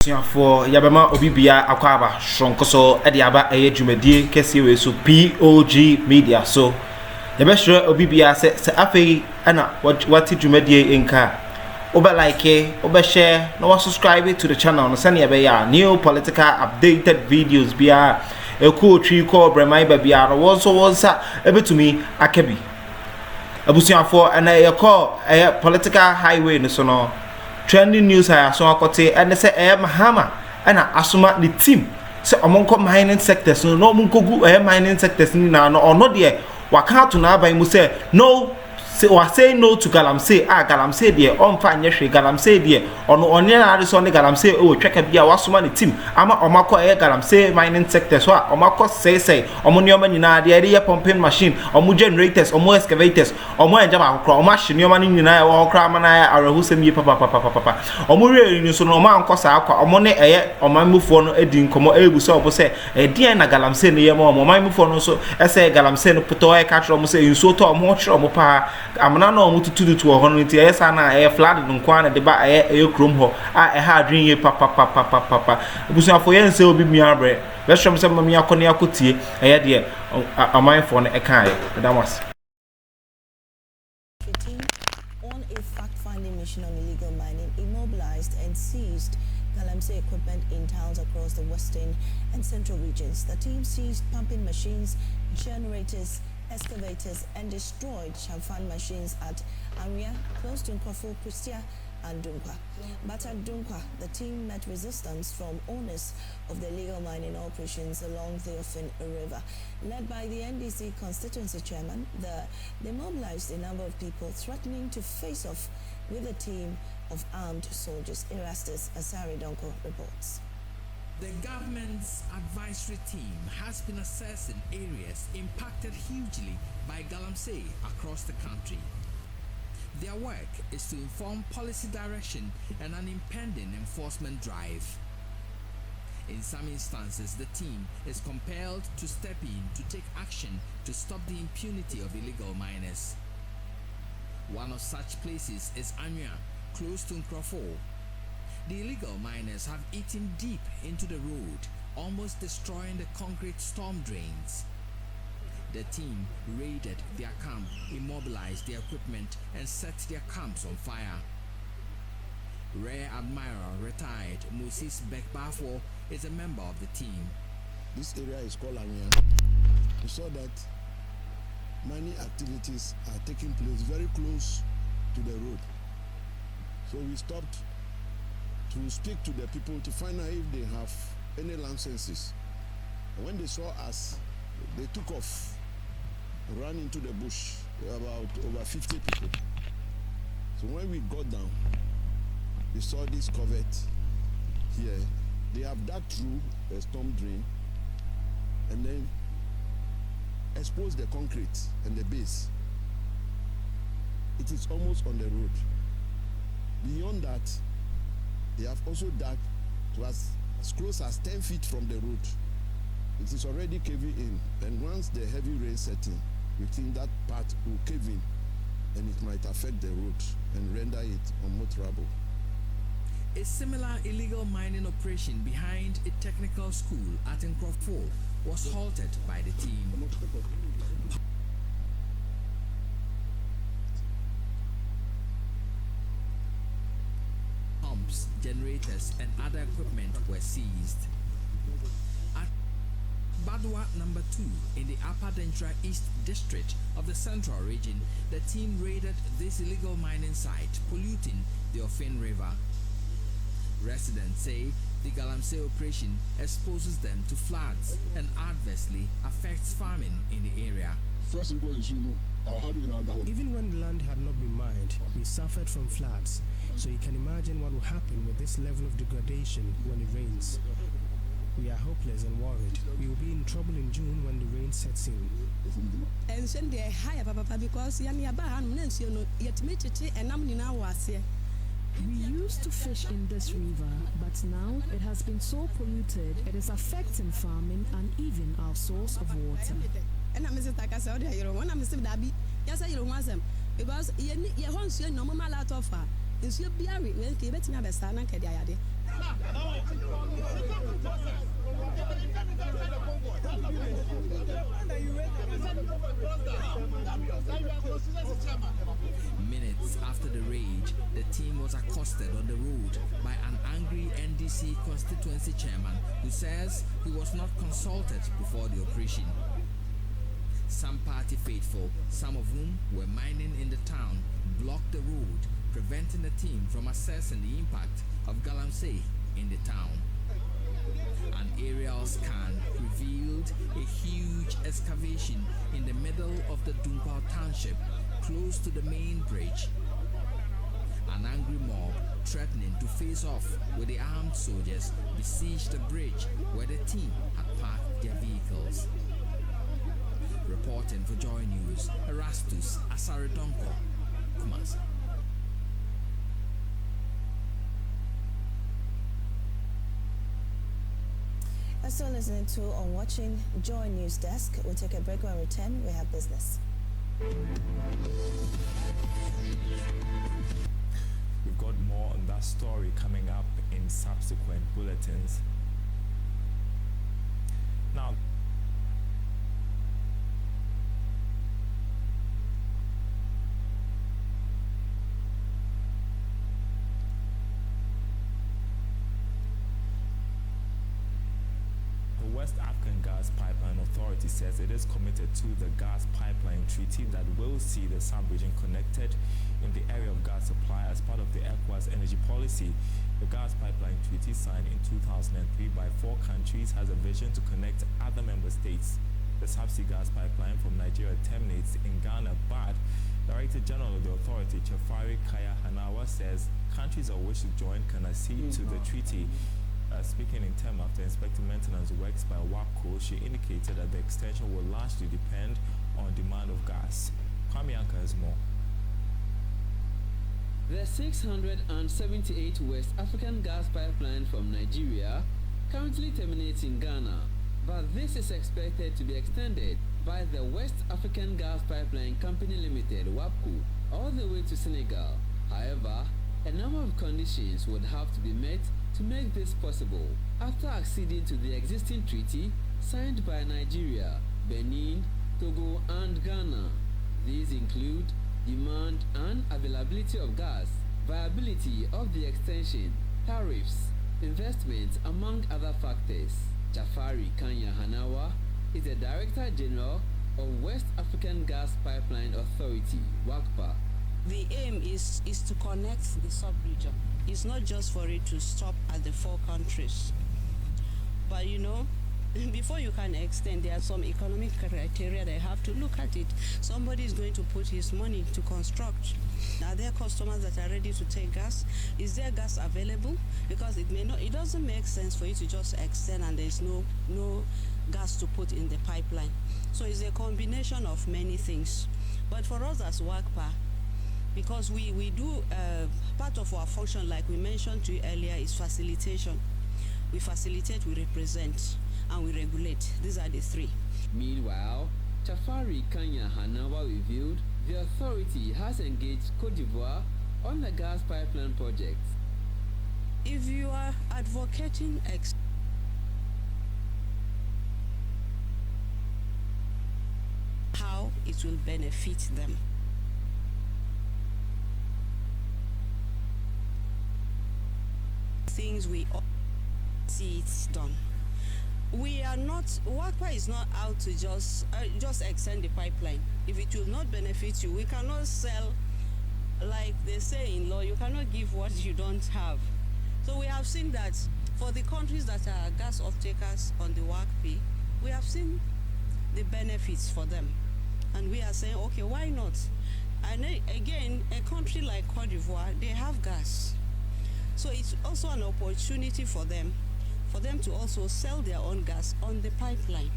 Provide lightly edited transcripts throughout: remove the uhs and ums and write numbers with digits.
For Yabama Obibia Akwaba Shronkoso Ediaba Ayjumedi Kesiwe so POG Media so Yabesha Obibia se afe ana what Jumedi inka Oba like Oba share no subscribe to the channel no sani abeya new political updated videos bia a cool tree call Bremai Babia was ebe to me Akebi Abusian for and I call a political highway no so no trending news I saw akote and say Mahama and asuma the team so among mining sectors no munkogu mining sectors ni na no or not there waka to na by mu say no say no to galamsey galamsey there on fa nyehwe galamsey there ono onye na ade so ne galamsey tweka bia wasoma the team ama omako galamsey mining sectors so omako say omo ne oma nyina de ye pumping machine omo generators omo excavators omo enjama akokra omo ahye ne oma nyina wo okra ama na arahusem yi papa omo re ni so no omo ankosa akwa omo ne omamufo no edi nkomo ebu so obo say edien na galamsey ne ye mo omamufo no so say galamsey no puto ka tro omo say nso to omo tro omo pa amana no mu tutu to ho no nti yesa na flood no kwa na de ba krom ho ha adwen ye papa busuafo ye nse obi mi abre let's say mami akone akotie de amanfo no kan that was on a fact-finding mission on illegal mining immobilized and seized galamsey equipment in towns across the western and central regions. The team seized pumping machines, generators, excavators and destroyed chamfan machines at Area close to Akuffo, and Dunkwa. But at Dunkwa, the team met resistance from owners of the illegal mining operations along the Ofin River. Led by the NDC constituency chairman, they mobilized a number of people threatening to face off with a team of armed soldiers. Erastus Asari Donko reports. The government's advisory team has been assessing areas impacted hugely by galamsey across the country. Their work is to inform policy direction and an impending enforcement drive. In some instances, the team is compelled to step in to take action to stop the impunity of illegal miners. One of such places is Anya, close to Akuffo. The illegal miners have eaten deep into the road, almost destroying the concrete storm drains. The team raided their camp, immobilized their equipment, and set their camps on fire. Rear Admiral retired Moses Bekbafo is a member of the team. This area is called Anya. We saw that mining activities are taking place very close to the road. So we stopped to speak to the people to find out if they have any licenses. And when they saw us, they took off, ran into the bush, about over 50 people. So when we got down, we saw this covert here. They have dug through a storm drain and then exposed the concrete and the base. It is almost on the road. Beyond that, they have also dug to as close as 10 feet from the road. It is already caving in, and once the heavy rain sets in, we think that part will cave in, and it might affect the road and render it unmotorable. A similar illegal mining operation behind a technical school at Akuffo was halted by the team. Pumps, generators, and other equipment were seized. At Badwa number 2 in the Upper Dentra East District of the Central Region, the team raided this illegal mining site, polluting the Ofin River. Residents say the galamsey operation exposes them to floods and adversely affects farming in the area. Even when the land had not been mined, we suffered from floods. So you can imagine what will happen with this level of degradation when it rains. We are hopeless and worried. We will be in trouble in June when the rain sets in. And send the higher papa because we used to fish in this river, but now it has been so polluted, it is affecting farming and even our source of water. And I'm Mrs. Takasa, you want to Mr. Dabi. Yes, I don't want them because you want to know my lot of her. Is your beer when you bet me a best and Minutes after the raid, the team was accosted on the road by an angry NDC constituency chairman who says he was not consulted before the operation. Some party faithful, some of whom were mining in the town, blocked the road, preventing the team from assessing the impact of galamsey in the town. An aerial scan revealed a huge excavation in the middle of the Dumpal township, close to the main bridge. An angry mob, threatening to face off with the armed soldiers, besieged the bridge where the team had parked their vehicles. Reporting for Joy News, Erastus Asaridonko, Kumasi. You're still listening to or watching Joy News Desk. We'll take a break. When we return, we have business. We've got more on that story coming up in subsequent bulletins. Now, the West African Gas Pipeline Authority says it is committed to the gas pipeline treaty that will see the sub-region connected in the area of gas supply as part of the ECOWAS energy policy. The gas pipeline treaty, signed in 2003 by 4 countries, has a vision to connect other member states. The subsea gas pipeline from Nigeria terminates in Ghana, but Director General of the authority, Chafari Kaya Hanawa, says countries that wish to join can accede to the treaty. Speaking in term after inspecting maintenance works by WAPCO, she indicated that the extension will largely depend on demand of gas. Kwame Anka has more. The 678 West African gas pipeline from Nigeria currently terminates in Ghana, but this is expected to be extended by the West African Gas Pipeline Company Limited, WAPCO, all the way to Senegal. However, a number of conditions would have to be met to make this possible after acceding to the existing treaty signed by Nigeria, Benin, Togo and Ghana. These include demand and availability of gas, viability of the extension, tariffs, investment, among other factors. Jafari Kanya Hanawa is the Director General of West African Gas Pipeline Authority, WACPA. The aim is to connect the sub-region. It's not just for it to stop at the 4 countries. But before you can extend, there are some economic criteria they have to look at it. Somebody is going to put his money to construct. Are there customers that are ready to take gas? Is there gas available? Because it doesn't make sense for you to just extend and there's no gas to put in the pipeline. So it's a combination of many things. But for us as WACPA, because we do part of our function, like we mentioned to you earlier, is facilitation. We facilitate, we represent, and we regulate. These are the 3. Meanwhile, Chafari Kanya Hanawa revealed the authority has engaged Cote d'Ivoire on the gas pipeline project. If you are advocating how it will benefit them. Things we all see it's done. We are not, WACPA is not out to just extend the pipeline. If it will not benefit you, we cannot sell, like they say in law, you cannot give what you don't have. So we have seen that for the countries that are gas off-takers on the WACP, we have seen the benefits for them. And we are saying, okay, why not? And again, a country like Cote d'Ivoire, they have gas. So it's also an opportunity for them to also sell their own gas on the pipeline.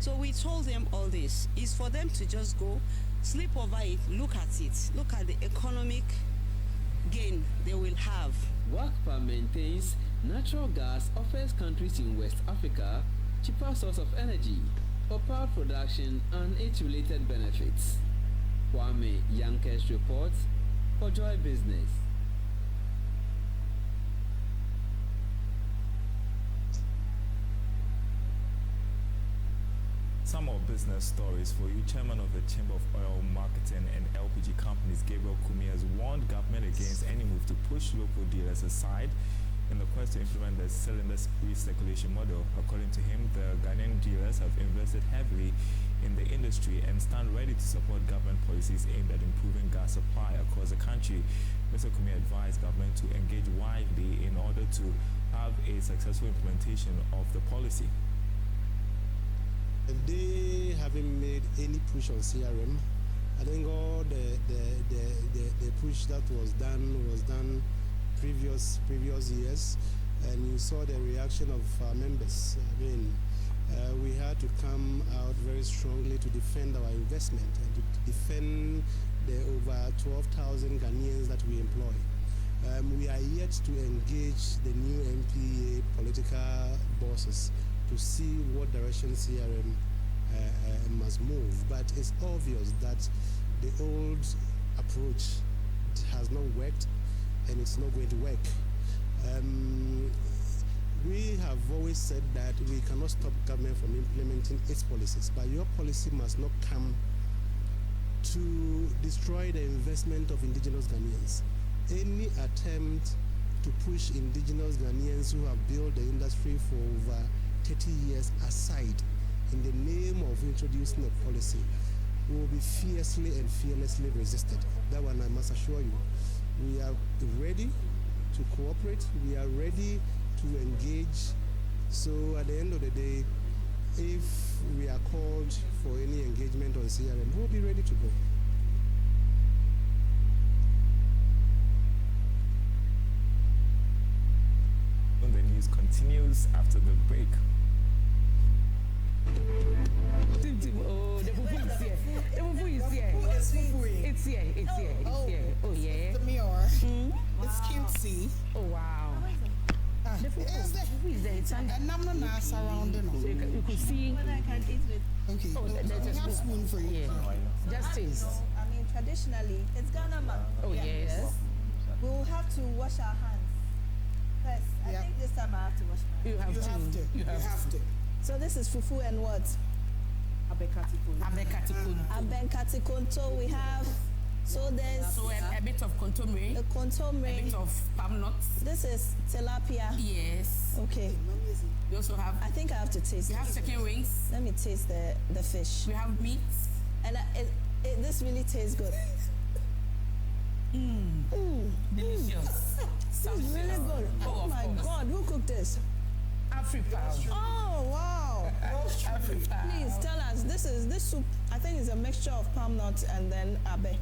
So we told them all this is for them to just go, sleep over it, look at the economic gain they will have. WACPA maintains natural gas offers countries in West Africa cheaper source of energy for power production and its related benefits. Kwame Yankes reports for Joy Business. Some more business stories for you. Chairman of the Chamber of Oil Marketing and LPG Companies, Gabriel Kumi, has warned government against any move to push local dealers aside in the quest to implement the cylinder recirculation model. According to him, the Ghanaian dealers have invested heavily in the industry and stand ready to support government policies aimed at improving gas supply across the country. Mr. Kumi advised government to engage widely in order to have a successful implementation of the policy. They haven't made any push on CRM. I think all the push that was done previous years, and you saw the reaction of our members. I mean, we had to come out very strongly to defend our investment and to defend the over 12,000 Ghanaians that we employ. We are yet to engage the new MPA political bosses to see what direction CRM must move. But it's obvious that the old approach has not worked and it's not going to work. We have always said that we cannot stop government from implementing its policies, but your policy must not come to destroy the investment of indigenous Ghanaians. Any attempt to push indigenous Ghanaians who have built the industry for over 30 years aside in the name of introducing a policy will be fiercely and fearlessly resisted. That one I must assure you. We are ready to cooperate. We are ready to engage. So at the end of the day, if we are called for any engagement on CRM, we'll be ready to go. The news continues after the break. Oh, the fufu is here. The fufu is here. It's here. It's here. It's here. Oh yeah. The mirror. It's cutesy. Oh wow. The fufu is there. It's and I'm not surrounding. So you could see. But I can eat with. Okay. Oh, there's a spoon for you. Yeah. Just taste. I mean, traditionally, it's Ghana man. Oh yes. We'll have to wash our hands first. I think this time I have to wash my hands. You have to. So this is fufu and what? Abekatikon. We have, so there's a bit of kontomire. The kontomire. A bit of palm nuts. This is tilapia. Yes. Okay. We also have. I think I have to taste. We have chicken wings. Let me taste the fish. We have meat. And this really tastes good. Delicious. It's really good. Oh my God, who cooked this? Africa. Oh wow! Africa. Please tell us. This soup. I think is a mixture of palm nuts and then abe.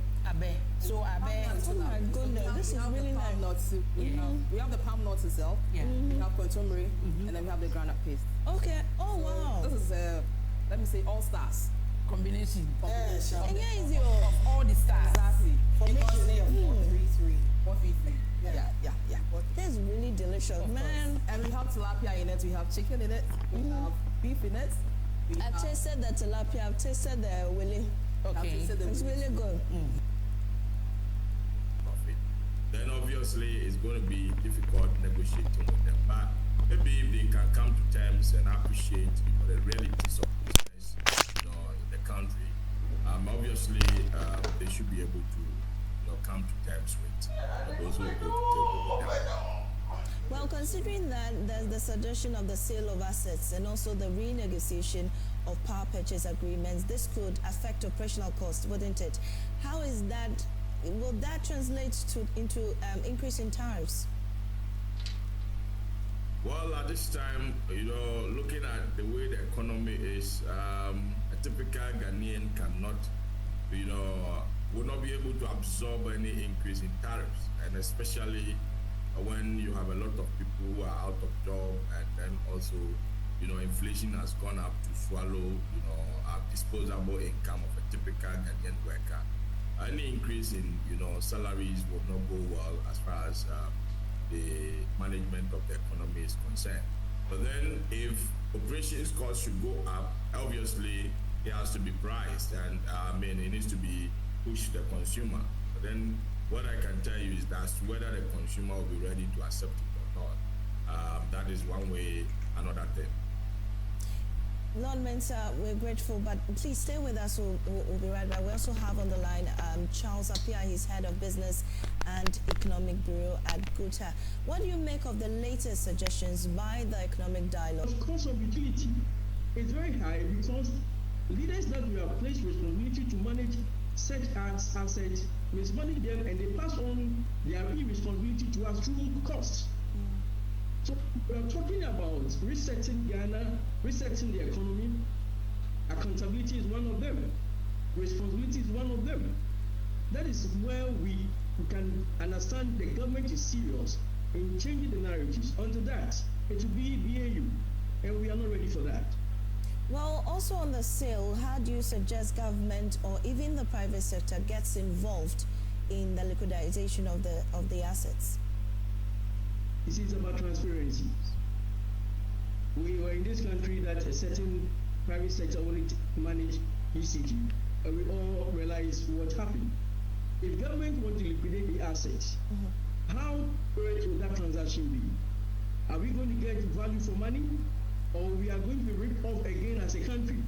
So abe. Oh my goodness, this is really nice. Palm nuts. We have the palm nuts itself. Yeah. We have kontomire, and then we have the groundnut paste. Okay. Oh So wow. this is let me say all stars combination. And yeah, easy. Of all the stars. Exactly. Formation here. 433. 433. Yeah. That's really delicious, man. And we have tilapia in it. We have chicken in it. We have beef in it. I've tasted the tilapia. I've tasted the willy. Okay. It's really good. Profit. Then obviously it's going to be difficult negotiating with them. But maybe if they can come to terms and appreciate the realities of business, in the country, obviously they should be able to come to terms with those who go to table with them. Well, considering that there's the suggestion of the sale of assets and also the renegotiation of power purchase agreements, this could affect operational costs, wouldn't it? How is that? Will that translate into increase in tariffs? Well, at this time, looking at the way the economy is, a typical Ghanaian cannot, will not be able to absorb any increase in tariffs, and especially when you have a lot of people who are out of job, and then also, inflation has gone up to swallow, disposable income of a typical Ghanaian worker. Any increase in, salaries will not go well as far as the management of the economy is concerned. But then, if operations costs should go up, obviously it has to be priced, and it needs to be push the consumer. But then what I can tell you is that whether the consumer will be ready to accept it or not, that is one way, another thing. Lord Mensah, we're grateful, but please stay with us. We'll be right back. We also have on the line Charles Appiah. He's head of business and economic bureau at GUTA. What do you make of the latest suggestions by the economic dialogue? The cost of utility is very high because leaders that we have placed responsibility to manage such assets mismanage them, and they pass on their irresponsibility to us through costs. So we are talking about resetting Ghana, resetting the economy. Accountability is one of them. Responsibility is one of them. That is where we can understand the government is serious in changing the narratives. Onto that, it will be BAU, and we are not ready for that. Well, also on the sale, how do you suggest government or even the private sector gets involved in the liquidization of the assets? This is about transparency. We were in this country that a certain private sector wanted to manage ECG, and we all realized what happened. If government want to liquidate the assets, how great will that transaction be? Are we going to get value for money, or we are going to be ripped off again as a country?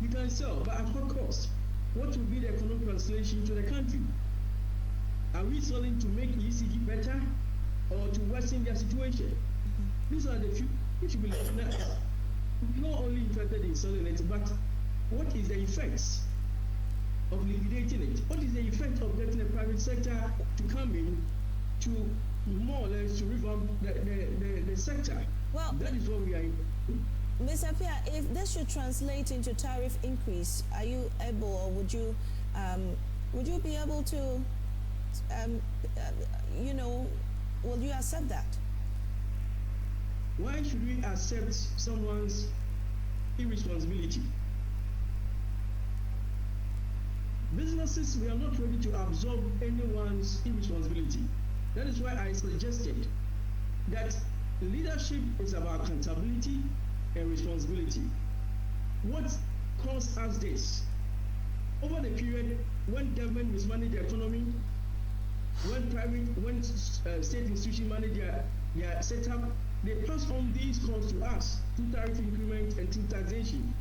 You can sell, but at what cost? What will be the economic translation to the country? Are we selling to make ECG better, or to worsen their situation? These are the few we should be looking at. We're not only interested in selling it, but what is the effects of liquidating it? What is the effect of getting the private sector to come in to more or less to revamp the sector? Well, that is what we are in. Ms. Appiah, if this should translate into tariff increase, are you able, or would you be able to, will you accept that? Why should we accept someone's irresponsibility? Businesses, we are not ready to absorb anyone's irresponsibility. That is why I suggested that leadership is about accountability and responsibility. What caused us this? Over the period when government mismanaged the economy, when state institutions manage their setup, they pass on these costs to us through tariff increment and through taxation.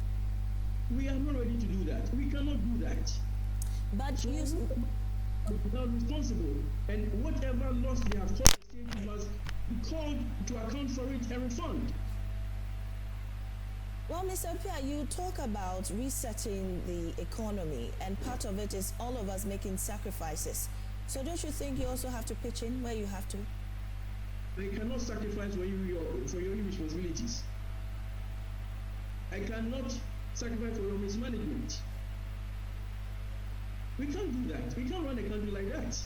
We are not ready to do that. We cannot do that. But so we are responsible, and whatever loss they have caused the state must be called to account for it and refund. Well, Mr. Appiah, you talk about resetting the economy, and part of it is all of us making sacrifices. So don't you think you also have to pitch in where you have to? I cannot sacrifice for your responsibilities. I cannot sacrifice for your mismanagement. We can't do that. We can't run a country like that.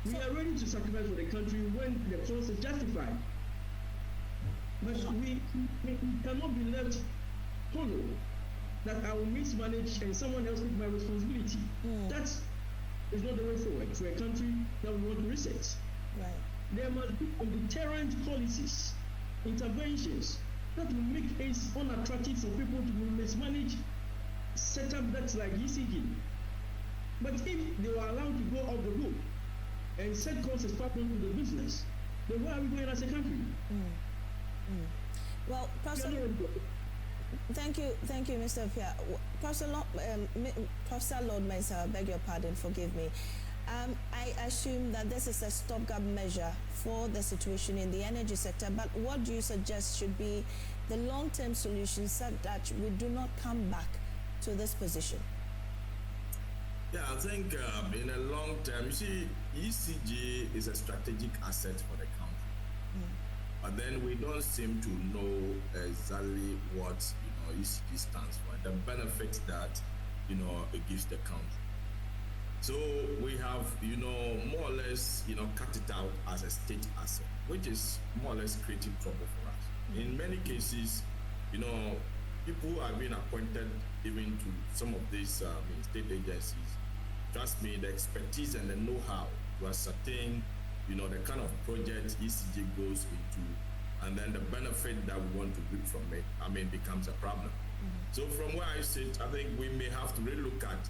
We are ready to sacrifice for the country when the cost is justified. But we cannot be left hollow that I will mismanage and someone else take my responsibility. That is not the way forward for a country that we want to reset. Right. There must be deterrent policies, interventions that will make it unattractive for people to mismanage setup that's like ECG. But if they were allowed to go off the hook and set costs as part of the business, then where are we going as a country? Well, Professor, thank you, Mr. Appiah. Professor Lord Mensah, I beg your pardon, forgive me. I assume that this is a stopgap measure for the situation in the energy sector, but what do you suggest should be the long-term solution so that we do not come back to this position? Yeah, I think in a long term, you see, ECG is a strategic asset for the country. But then we don't seem to know exactly what ECG stands for, the benefits that it gives the country. So we have more or less cut it out as a state asset, which is more or less creating trouble for us. In many cases, people who have been appointed even to some of these state agencies, trust me, the expertise and the know-how to ascertain the kind of project ECG goes into, and then the benefit that we want to reap from it, becomes a problem. So from where I sit, I think we may have to really look at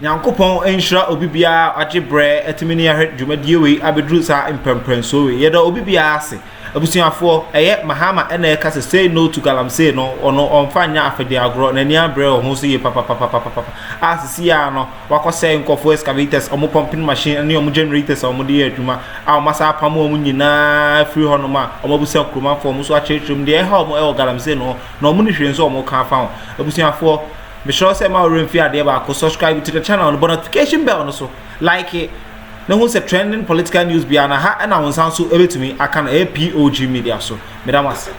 Nyankopon enhira obi bia agyebre etimini ahwe dwumadie we abedru sa impemprenso we yeda obi bia ase abusuafo eye Mahama ena eka say no to galamsey no ono onfanya afede agro na ni abre ho so ye papa asisi ya no wakose nkofo excavators omo pumping machine ne omo generators omo de adwuma a masa pam omo nyina free hono ma omo busa Akroma form so achechum de ha omo e galamsey no na omo ni hwe nso omo kan fa abusuafo be sure say ma remfi ade ba ko subscribe to the channel on notification bell no so like it no who say trending political news biana ha na won san so ebetumi aka na POG Media so medamas